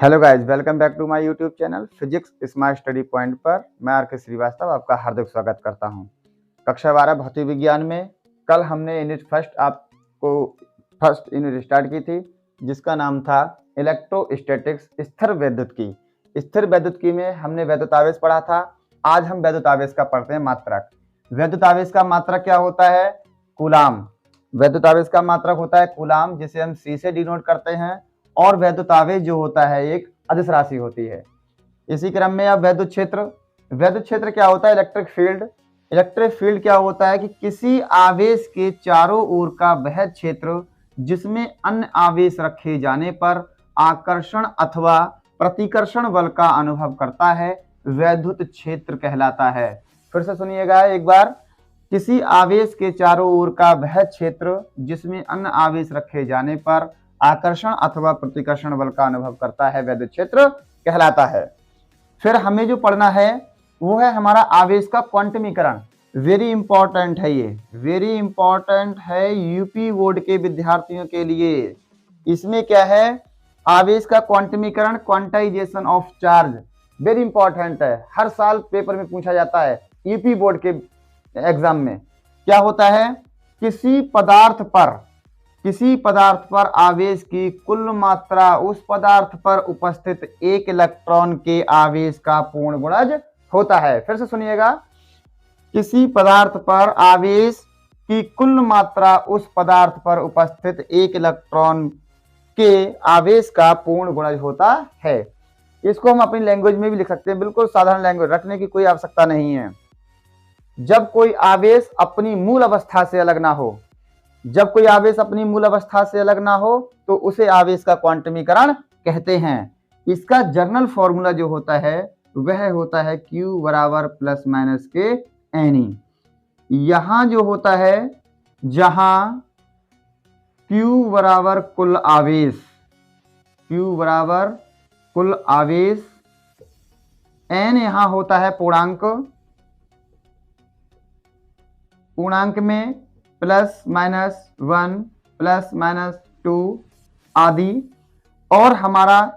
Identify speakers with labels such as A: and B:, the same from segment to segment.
A: Hello guys, welcome back to my YouTube channel physics smart study point पर मैं R K. Srivastava आपका हार्दिक स्वागत करता हूं। कक्षा 12 भौतिक विज्ञान में कल हमने यूनिट फर्स्ट यूनिट स्टार्ट की थी, जिसका नाम था इलेक्ट्रोस्टैटिक्स, स्थिर वैद्युतिकी। स्थिर वैद्युतिकी में हमने वैद्युत आवेश पढ़ा था। आज हम वैद्युत आवेश का पढ़ते हैं मात्रक। वैद्युत आवेश का मात्रक क्या होता है? कूलाम। वैद्युत आवेश का मात्रक होता है कूलाम, जिसे हम C से डिनोट करते हैं। और वैद्युत आवेश जो होता है एक अदिश राशि होती है। इसी क्रम में अब वैद्युत क्षेत्र क्या होता है? Electric field. इलेक्ट्रिक फील्ड क्या होता है कि किसी आवेश के चारों ओर का वह क्षेत्र जिसमें अन्य आवेश रखे जाने पर आकर्षण अथवा प्रतिकर्षण बल का अनुभव करता है, वैद्युत क्षेत्र कहलाता है। फिर से सुनिएगा एक बार। किसी आवेश के चारों ओर का वह क्षेत्र जिसमें अन्य आवेश रखे जाने पर आकर्षण अथवा प्रतिकर्षण बल का अनुभव करता है, वैद्युत क्षेत्र कहलाता है। फिर हमें जो पढ़ना है वो है हमारा आवेश का क्वांटमीकरण। वेरी इंपॉर्टेंट है, ये वेरी इंपॉर्टेंट है यूपी बोर्ड के विद्यार्थियों के लिए। इसमें क्या है? आवेश का क्वांटमीकरण, quantization of charge. Very important है, हर साल पेपर में पूछा जाता है यूपी बोर्ड के एग्जाम में। क्या होता है? किसी पदार्थ पर आवेश की कुल मात्रा उस पदार्थ पर उपस्थित एक इलेक्ट्रॉन के आवेश का पूर्ण गुणज होता है। फिर से सुनिएगा। किसी पदार्थ पर आवेश की कुल मात्रा उस पदार्थ पर उपस्थित एक इलेक्ट्रॉन के आवेश का पूर्ण गुणज होता है। इसको हम अपनी लैंग्वेज में भी लिख सकते हैं, बिल्कुल साधारण लैंग्वेज, रटने की कोई आवश्यकता नहीं है। जब कोई आवेश अपनी मूल अवस्था से अलग ना हो, तो उसे आवेश का क्वांटमीकरण कहते हैं। इसका जर्नल फॉर्मूला जो होता है वह होता है Q बराबर प्लस माइनस के NE। यहां जो होता है, जहां Q बराबर कुल आवेश, N यहां होता है पूर्णांक में प्लस माइनस 1 प्लस माइनस 2 आदि। और हमारा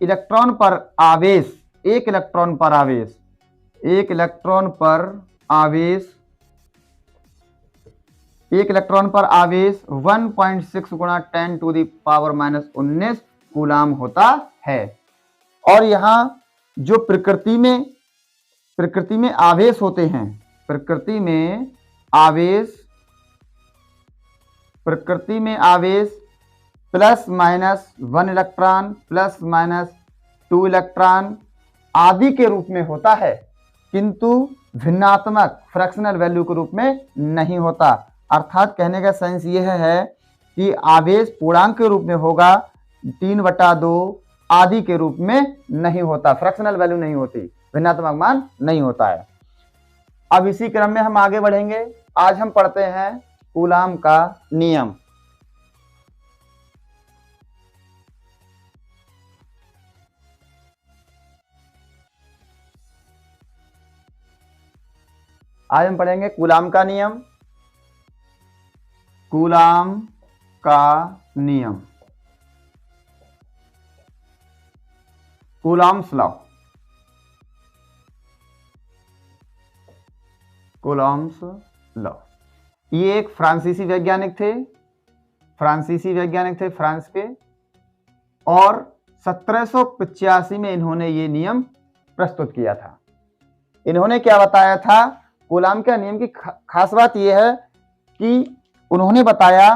A: इलेक्ट्रॉन पर आवेश, एक इलेक्ट्रॉन पर आवेश 1.6 गुणा 10 to the power minus 19 coulomb होता है। और यहाँ जो प्रकृति में आवेश होते हैं, प्रकृति में आवेश plus minus 1 electron plus minus 2 electron आदि के रूप में होता है, किंतु भिन्नात्मक फ्रैक्शनल वैल्यू के रूप में नहीं होता। अर्थात कहने का सेंस यह है कि आवेश पूर्णांक के रूप में होगा, 3/2 आदि के रूप में नहीं होता, फ्रैक्शनल वैल्यू नहीं होती, भिन्नात्मक मान नहीं होता है। अब इसी क्रम में हम आगे बढ़ेंगे। आज हम पढ़ते हैं कूलाम का नियम। आज हम पढ़ेंगे कूलाम का नियम। Coulombs law. ये एक फ्रांसीसी वैज्ञानिक थे फ्रांस के, और 1785 में इन्होंने ये नियम प्रस्तुत किया था। इन्होंने क्या बताया था? कूलाम के नियम की खास बात यह है कि उन्होंने बताया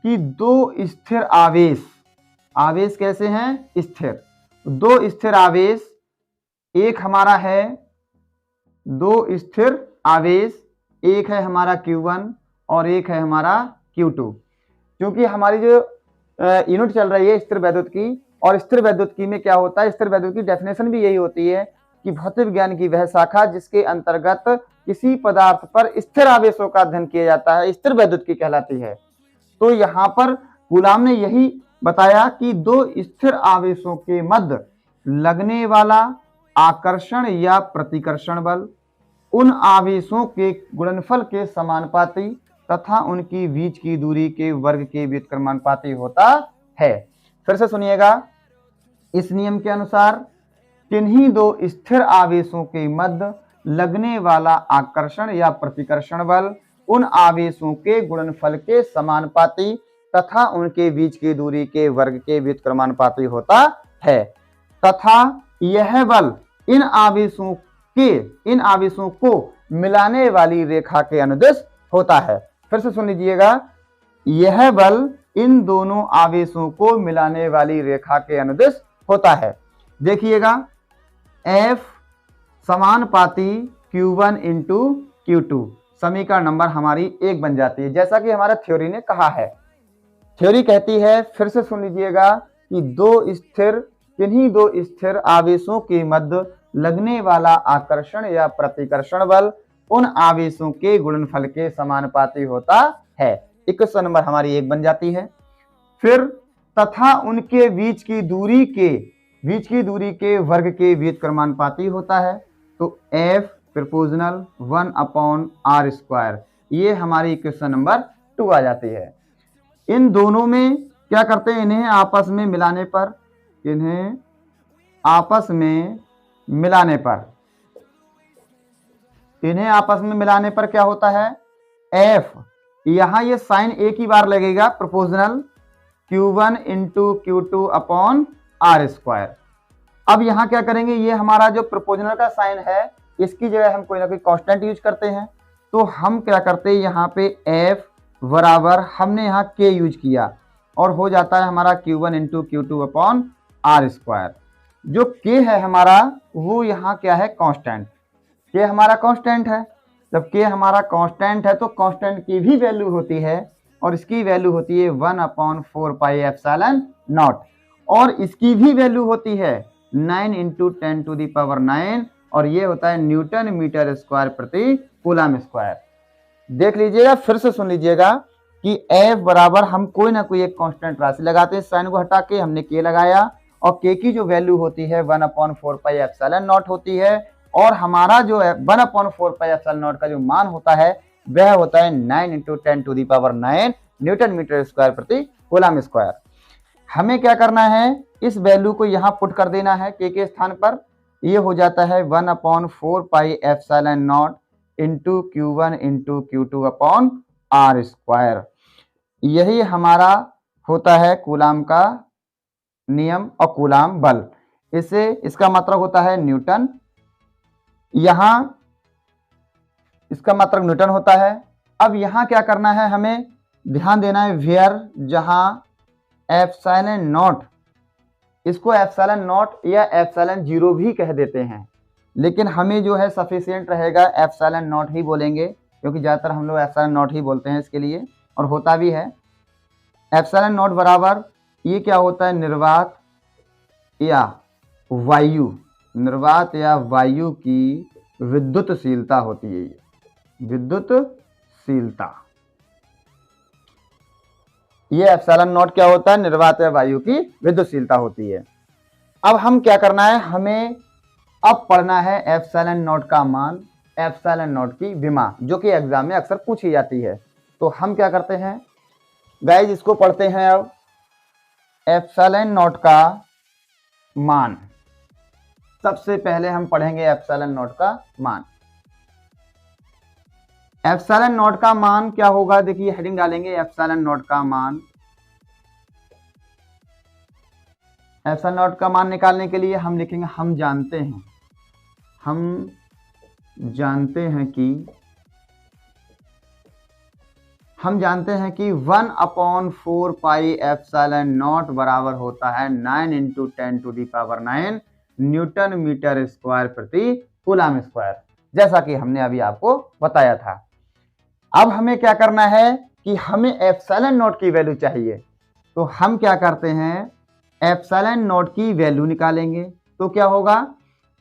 A: कि दो स्थिर आवेश कैसे हैं? स्थिर। दो स्थिर आवेश, एक हमारा है दो स्थिर आवेश, एक है हमारा Q1 और एक है हमारा Q2। क्योंकि हमारी जो यूनिट चल रही है स्थिर वैद्युतिकी, और स्थिर वैद्युतिकी में क्या होता है, स्थिर वैद्युतिकी की डेफिनेशन भी यही होती है कि भौतिक विज्ञान की वह शाखा जिसके अंतर्गत किसी पदार्थ पर स्थिर आवेशों का अध्ययन किया जाता है, स्थिर वैद्युतिकी कहलाती है। तो यहाँ पर कूलाम ने यही बताया कि दो स्थिर आवेशों के मध्य लगने वाला आकर्षण या प्रतिकर्षण बल उन आवेशों के गुणनफल के समानुपाती तथा उनकी बीच की दूरी के वर्ग के व्युत्क्रमानुपाती होता है। फिर से सुनिएगा, इस नियम के अनुसार किन्हीं दो स्थिर आवेशों के मध्य लगने वाला आकर्षण या प्रतिकर्षण बल उन आवेशों के गुणनफल के समानुपाती तथा उनके बीच की दूरी के वर्ग के व्युत्क्रमानुपाती होता है तथा यह बल इन आवेशों को मिलाने वाली रेखा के अनुदिश होता है। फिर से सुन लीजिएगा, यह बल इन दोनों आवेशों को मिलाने वाली रेखा के अनुदिश होता है। देखिएगा, F समानुपाती Q1 इंटू Q2, समीकरण नंबर हमारी 1 बन जाती है, जैसा कि हमारा थ्योरी ने कहा है। थ्योरी कहती है, फिर से सुन लीजिएगा, कि किन्हीं दो स्थिर आवेशों के मध्य लगने वाला आकर्षण या प्रतिकर्षण बल उन आवेशों के गुणनफल के समानुपाती होता है। इक्वेशन नंबर हमारी 1 बन जाती है। फिर तथा उनके बीच की दूरी के वर्ग के व्युत्क्रमानुपाती होता है। तो F प्रोपोर्शनल 1/r², ये हमारी इक्वेशन नंबर 2 आ जाती है। इन दोनों में क्या करते हैं, इन्हें आपस में मिलाने पर क्या होता है, F, यहां ये साइन एक ही बार लगेगा, प्रोपोर्शनल Q1 इंटू Q2/r²। अब यहां क्या करेंगे, ये हमारा जो प्रोपोर्शनल का साइन है, इसकी जगह हम कोई ना कोई कांस्टेंट यूज करते हैं। तो हम क्या करते हैं, यहाँ पे F बराबर हमने यहाँ K यूज किया और हो जाता है हमारा Q1 इंटू Q2/r²। जो K है हमारा, वो यहाँ क्या है, कांस्टेंट। K हमारा कांस्टेंट है। जब K हमारा कांस्टेंट है तो कांस्टेंट की भी वैल्यू होती है, और इसकी वैल्यू होती है 1/4πε0, और इसकी भी वैल्यू होती है 9 इंटू 10⁹, और ये होता है न्यूटन मीटर स्क्वायर प्रति कूलम स्क्वायर। देख लीजिएगा, फिर से सुन लीजिएगा कि F बराबर हम कोई ना कोई एक कांस्टेंट राशि लगाते हैं, साइन को हटा के हमने K लगाया, और K की जो वैल्यू होती है 1/4πε0 होती है, और हमारा जो है 1/4πε0 का जो मान होता है वह होता है 9 इंटू 10⁹ न्यूटन मीटर स्क्वायर प्रति कूलम स्क्वायर। हमें क्या करना है, इस वैल्यू को यहाँ पुट कर देना है K के स्थान पर। ये हो जाता है 1/4πε0 इंटू Q1 इंटू Q2/r²। यही हमारा होता है कूलाम का नियम और कूलाम बल। इसका मात्रक होता है न्यूटन, यहां इसका मात्रक न्यूटन होता है। अब यहां क्या करना है, हमें ध्यान देना है वेयर, जहां ε0, इसको ε0 या ε0 भी कह देते हैं, लेकिन हमें जो है सफिशिएंट रहेगा ε0 ही बोलेंगे, क्योंकि ज़्यादातर हम लोग ε0 ही बोलते हैं इसके लिए, और होता भी है। ε0 बराबर ये क्या होता है, निर्वात या वायु की विद्युतशीलता होती है। ये विद्युतशीलता, ये ε0 क्या होता है, निर्वात या वायु की विद्युतशीलता होती है। अब हम क्या करना है, हमें अब पढ़ना है ε0 का मान, ε0 की विमा, जो कि एग्जाम में अक्सर पूछी जाती है। तो हम क्या करते हैं गाइज, इसको पढ़ते हैं। अब ε0 का मान, सबसे पहले हम पढ़ेंगे ε0 का मान। ε0 का मान क्या होगा, देखिए हेडिंग डालेंगे ε0 का मान। ε0 का मान निकालने के लिए हम लिखेंगे, हम जानते हैं कि 1/4πε0 बराबर होता है 9 इंटू 10⁹ न्यूटन मीटर स्क्वायर प्रति कूलम स्क्वायर, जैसा कि हमने अभी आपको बताया था। अब हमें क्या करना है कि हमें ε0 की वैल्यू चाहिए, तो हम क्या करते हैं, ε0 की वैल्यू निकालेंगे। तो क्या होगा,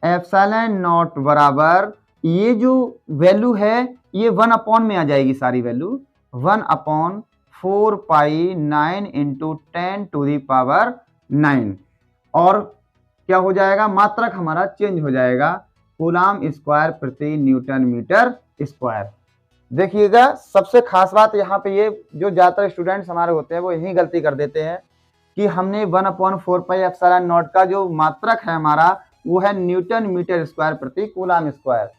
A: ε0 बराबर ये जो वैल्यू है ये 1 में आ जाएगी, सारी वैल्यू 1/4π9 इंटू 10⁹, और क्या हो जाएगा, मात्रक हमारा चेंज हो जाएगा, कूलम स्क्वायर प्रति न्यूटन मीटर स्क्वायर। देखिएगा, सबसे खास बात यहाँ पे ये, जो ज्यादातर स्टूडेंट्स हमारे होते हैं वो यही गलती कर देते हैं कि हमने 1/4πε0 का जो मात्रक है हमारा वो है न्यूटन मीटर स्क्वायर प्रति कूलाम स्क्वायर।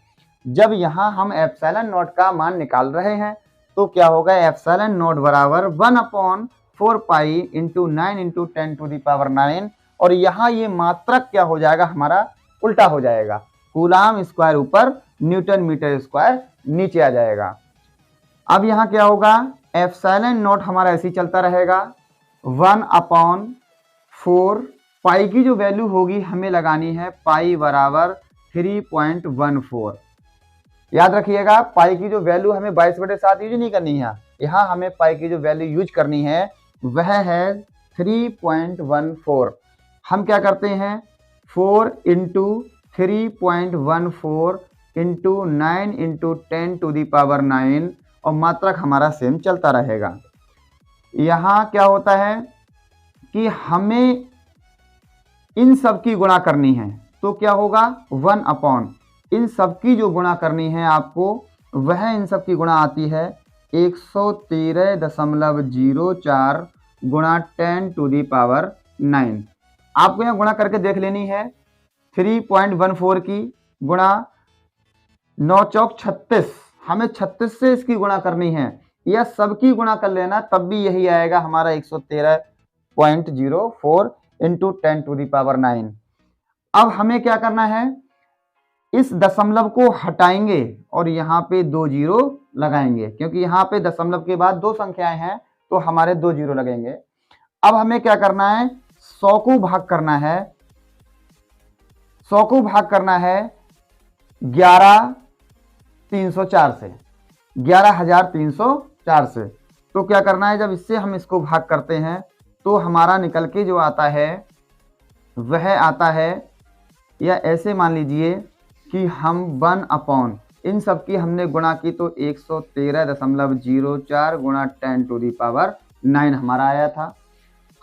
A: जब यहाँ हम ε0 का मान निकाल रहे हैं तो क्या होगा, ε0 बराबर 1/4π इंटू 9 इंटू 10⁻⁹ और यहाँ ये मात्रक क्या हो जाएगा, हमारा उल्टा हो जाएगा, कूलाम स्क्वायर ऊपर न्यूटन मीटर स्क्वायर नीचे आ जाएगा। अब यहाँ क्या होगा, ε0 हमारा ऐसे ही चलता रहेगा, 1/4 पाई की जो वैल्यू होगी हमें लगानी है पाई बराबर 3.14। याद रखिएगा पाई की जो वैल्यू हमें 22/7 यूज नहीं करनी है, यहाँ हमें पाई की जो वैल्यू यूज करनी है वह है 3.14। हम क्या करते हैं, 4 इंटू 3.14 इंटू 9 इंटू 10⁻⁹ और मात्रक हमारा सेम चलता रहेगा। यहाँ क्या होता है कि हमें इन सब की गुणा करनी है तो क्या होगा, 1 इन सब की जो गुणा करनी है आपको वह इन सब की गुणा आती है 113.04 गुणा 10⁻⁹। आपको यहाँ गुणा करके देख लेनी है, 3.14 की गुणा 9 चौक 36, हमें 36 से इसकी गुणा करनी है, या सबकी गुणा कर लेना तब भी यही आएगा हमारा 113.04 इंटू 10⁻⁹। अब हमें क्या करना है, इस दशमलव को हटाएंगे और यहाँ पे 2 जीरो लगाएंगे, क्योंकि यहाँ पे दशमलव के बाद 2 संख्याएं हैं तो हमारे 2 जीरो लगेंगे। अब हमें क्या करना है, 100 को भाग करना है, 100 को भाग करना है 11,304 से, 11,304 से। तो क्या करना है, जब इससे हम इसको भाग करते हैं तो हमारा निकल के जो आता है वह आता है, या ऐसे मान लीजिए कि हम 1 इन सब की हमने गुणा की तो 113.04 गुणा 10⁻⁹ हमारा आया था।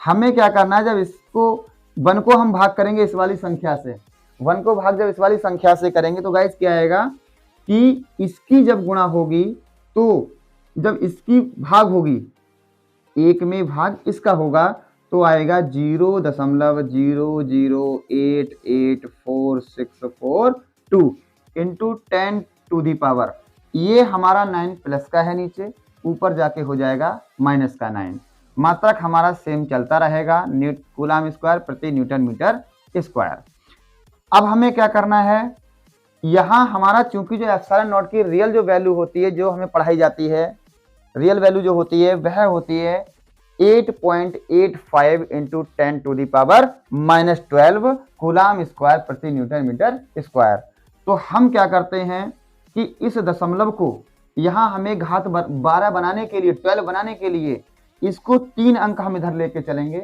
A: हमें क्या करना है, जब इसको 1 को हम भाग करेंगे इस वाली संख्या से, 1 को भाग जब इस वाली संख्या से करेंगे तो गाइस क्या आएगा कि इसकी जब गुणा होगी तो जब इसकी भाग होगी, 1 में भाग इसका होगा तो आएगा 0.0088462 इंटू 10⁻। ये हमारा 9 प्लस का है, नीचे ऊपर जाके हो जाएगा माइनस का 9। मात्रक हमारा सेम चलता रहेगा, कूलाम स्क्वायर प्रति न्यूटन मीटर स्क्वायर। अब हमें क्या करना है, यहाँ हमारा चूंकि जो ε0 की रियल जो वैल्यू होती है, जो हमें पढ़ाई जाती है, रियल वैल्यू जो होती है वह होती है 8.85 इंटू 10⁻⁻12 कूलाम स्क्वायर प्रति न्यूटन मीटर स्क्वायर। तो हम क्या करते हैं कि इस दशमलव को यहाँ हमें घात 12 बनाने के लिए, 12 बनाने के लिए इसको 3 अंक हम इधर लेके चलेंगे।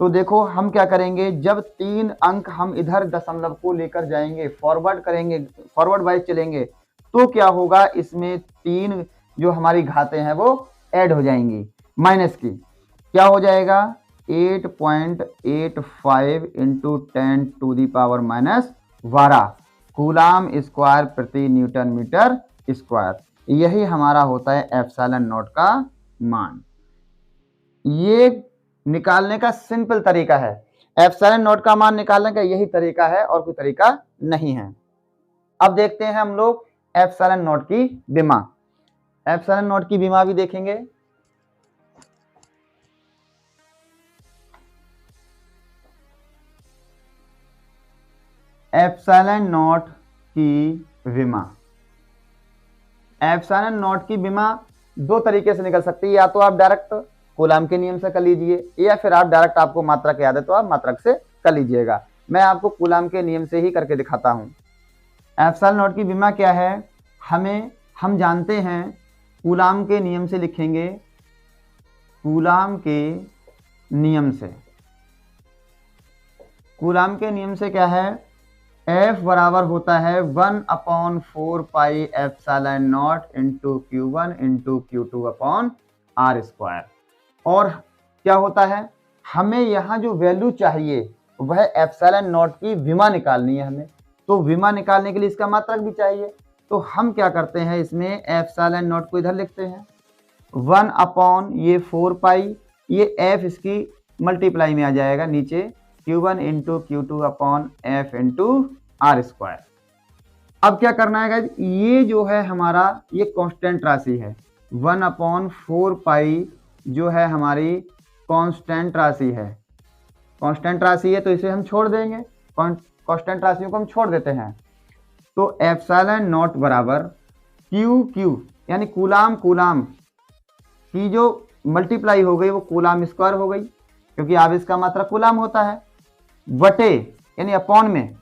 A: तो देखो हम क्या करेंगे, जब 3 अंक हम इधर दशमलव को लेकर जाएंगे, फॉरवर्ड करेंगे, फॉरवर्ड वाइज चलेंगे, तो क्या होगा, इसमें 3 जो हमारी घातें हैं वो ऐड हो जाएंगी माइनस की। क्या हो जाएगा, 8.85 इंटू 10⁻⁻12 कूलाम स्क्वायर प्रति न्यूटन मीटर स्क्वायर। यही हमारा होता है ε0 का मान। ये निकालने का सिंपल तरीका है, ε0 का मान निकालने का यही तरीका है और कोई तरीका नहीं है। अब देखते हैं हम लोग ε0 की विमा, ε0 की विमा भी देखेंगे। ε0 की विमा, ε0 की विमा 2 तरीके से निकल सकती है, या तो आप डायरेक्ट कूलाम के नियम से कर लीजिए, या फिर आप डायरेक्ट, आपको मात्रक याद है तो आप मात्रक से कर लीजिएगा। मैं आपको कूलाम के नियम से ही करके दिखाता हूं। ε0 की विमा क्या है, हम जानते हैं कूलाम के नियम से लिखेंगे, कूलाम के नियम से, कूलाम के नियम से क्या है, F बराबर होता है 1/4πε0 इंटू Q1 इंटू Q2/R²। और क्या होता है, हमें यहाँ जो वैल्यू चाहिए वह ε0 की विमा निकालनी है हमें, तो विमा निकालने के लिए इसका मात्रक भी चाहिए। तो हम क्या करते हैं, इसमें ε0 को इधर लिखते हैं 1 ये 4 पाई, ये F इसकी मल्टीप्लाई में आ जाएगा नीचे Q1 into Q2 upon F into R square. अब क्या करना है गाइज, ये जो है हमारा ये कांस्टेंट राशि है, 1/4 पाई जो है हमारी कांस्टेंट राशि है। कांस्टेंट राशि है तो इसे हम छोड़ देंगे, कांस्टेंट राशियों को हम छोड़ देते हैं। तो एप्सिलॉन नॉट बराबर क्यू यानी कूलाम की जो मल्टीप्लाई हो गई वो कूलाम स्क्वायर हो गई, क्योंकि आवेश का मात्रा कूलाम होता है, बटे यानी अपॉन में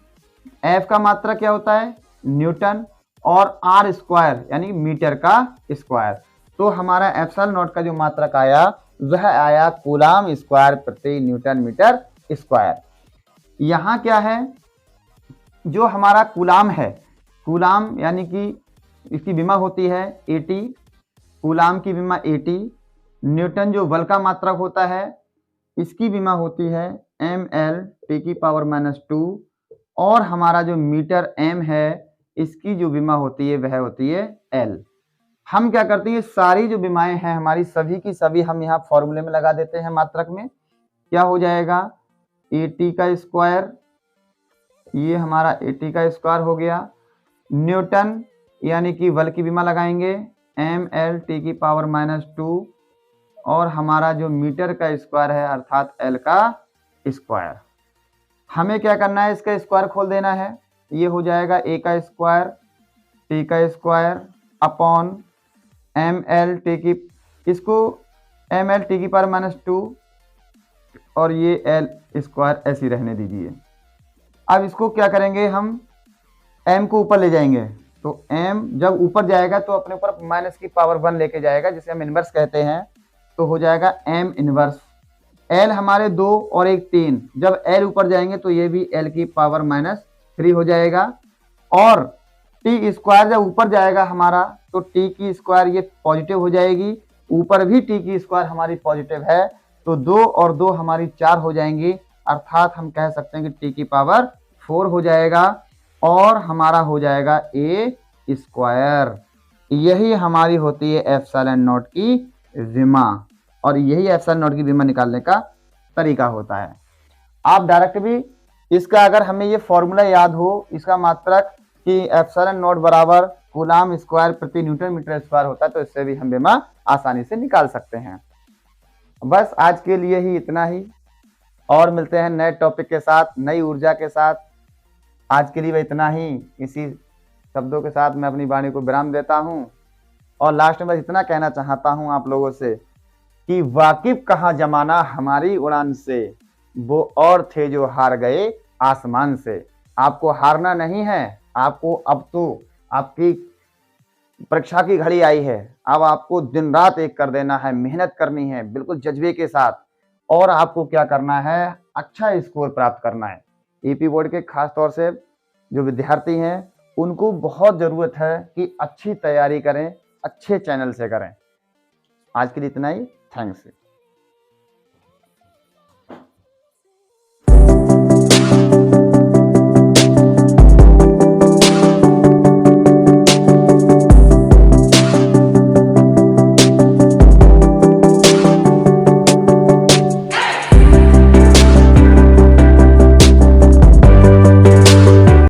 A: एफ का मात्रा क्या होता है न्यूटन, और आर स्क्वायर यानी मीटर का स्क्वायर। तो हमारा एप्सिलॉन नॉट का जो मात्रक आया वह आया कूलाम स्क्वायर प्रति न्यूटन मीटर स्क्वायर। यहाँ क्या है, जो हमारा कूलाम है, कूलाम यानी कि इसकी विमा होती है 80, कूलाम की विमा 80, न्यूटन जो बल का मात्रक होता है इसकी विमा होती है mL×10⁻², और हमारा जो मीटर m है इसकी जो विमा होती है वह होती है L। हम क्या करते हैं, सारी जो विमाएं हैं हमारी सभी की सभी हम यहाँ फॉर्मूले में लगा देते हैं मात्रक में। क्या हो जाएगा 80 का स्क्वायर, ये हमारा 80 का स्क्वायर हो गया, न्यूटन यानी कि बल की विमा लगाएंगे mL×10⁻², और हमारा जो मीटर का स्क्वायर है अर्थात L का स्क्वायर। हमें क्या करना है, इसका स्क्वायर खोल देना है, ये हो जाएगा a का स्क्वायर t का स्क्वायर अपॉन mL इसको mL×10⁻², और ये L स्क्वायर ऐसी रहने दीजिए। अब इसको क्या करेंगे, हम m को ऊपर ले जाएंगे, तो m जब ऊपर जाएगा तो अपने ऊपर -1 लेके जाएगा, जिसे हम इनवर्स कहते हैं, तो हो जाएगा m इनवर्स। L हमारे 2 और 1 3, जब L ऊपर जाएंगे तो ये भी L⁻³ हो जाएगा, और t स्क्वायर जब ऊपर जाएगा हमारा तो t की स्क्वायर ये पॉजिटिव हो जाएगी, ऊपर भी t की स्क्वायर हमारी पॉजिटिव है, तो 2 और 2 हमारी 4 हो जाएंगी, अर्थात हम कह सकते हैं कि t⁴ हो जाएगा, और हमारा हो जाएगा a स्क्वायर। यही हमारी होती है एप्सिलॉन नॉट की विमा, और यही एप्सिलॉन नॉट की विमा निकालने का तरीका होता है। आप डायरेक्ट भी इसका, अगर हमें ये फॉर्मूला याद हो इसका मात्रक कि एप्सिलॉन नॉट बराबर कूलाम स्क्वायर प्रति न्यूटन मीटर स्क्वायर होता है, तो इससे भी हम विमा आसानी से निकाल सकते हैं। बस आज के लिए ही इतना ही, और मिलते हैं नए टॉपिक के साथ, नई ऊर्जा के साथ। आज के लिए वह इतना ही। इसी शब्दों के साथ मैं अपनी वाणी को विराम देता हूं, और लास्ट में बस इतना कहना चाहता हूं आप लोगों से कि वाकिफ कहाँ जमाना हमारी उड़ान से, वो और थे जो हार गए आसमान से। आपको हारना नहीं है, आपको अब तो आपकी परीक्षा की घड़ी आई है, अब आपको दिन रात एक कर देना है, मेहनत करनी है बिल्कुल जज्बे के साथ, और आपको क्या करना है, अच्छा स्कोर प्राप्त करना है। ईपी बोर्ड के खास तौर से जो विद्यार्थी हैं उनको बहुत ज़रूरत है कि अच्छी तैयारी करें, अच्छे चैनल से करें। आज के लिए इतना ही। थैंक्स।